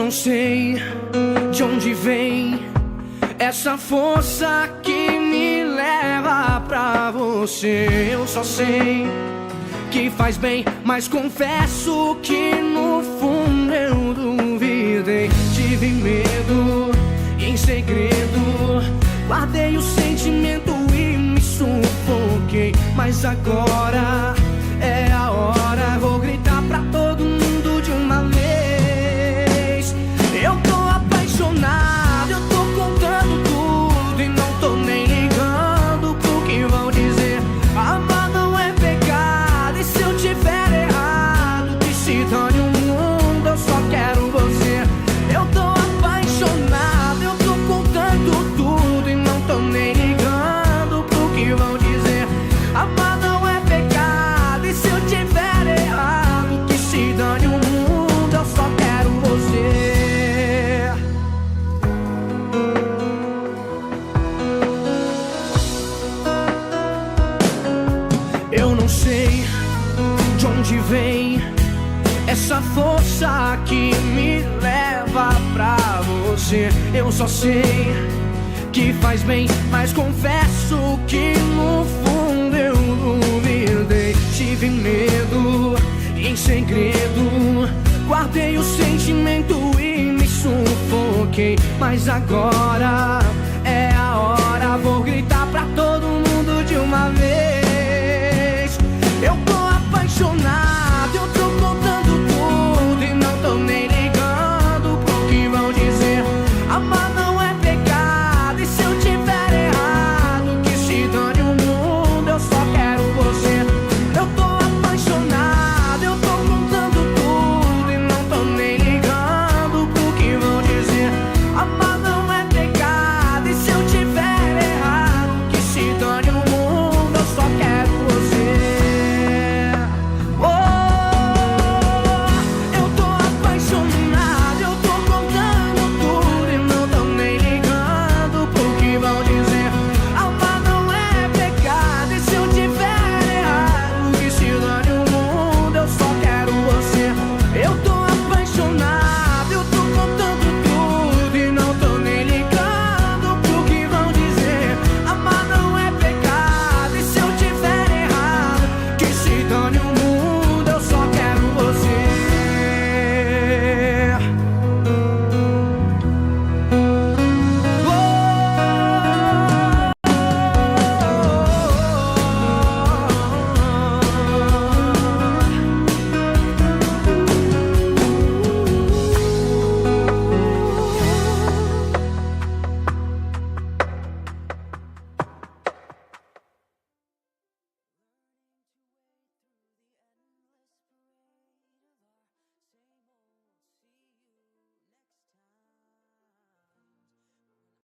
não sei de onde vem essa força que me leva pra você. Eu só sei que faz bem, mas confesso que no fundo eu duvidei. Tive medo e em segredo guardei o sentimento e me sufoquei. Mas agora é a hora, vou gritar pra todo mundo de uma vez. Eu tô apaixonado, eu tô contando tudo e não tô nem ligando pro que vão dizer. Amar não é pecado, e se eu tiver errado, que se dane o mundo, eu só quero você. Eu tô apaixonado, eu tô contando tudo e não tô nem ligando pro que vão dizer. Amar não é pecado, e se eu tiver errado, que se dane o mundo, eu só quero você. Eu não sei de onde vem essa força que me leva pra você. Eu só sei que faz bem, mas confesso que no fundo eu duvidei. Tive medo e em segredo guardei o sentimento e me sufoquei. Mas agora é a hora, vou gritar pra todo mundo de uma vez.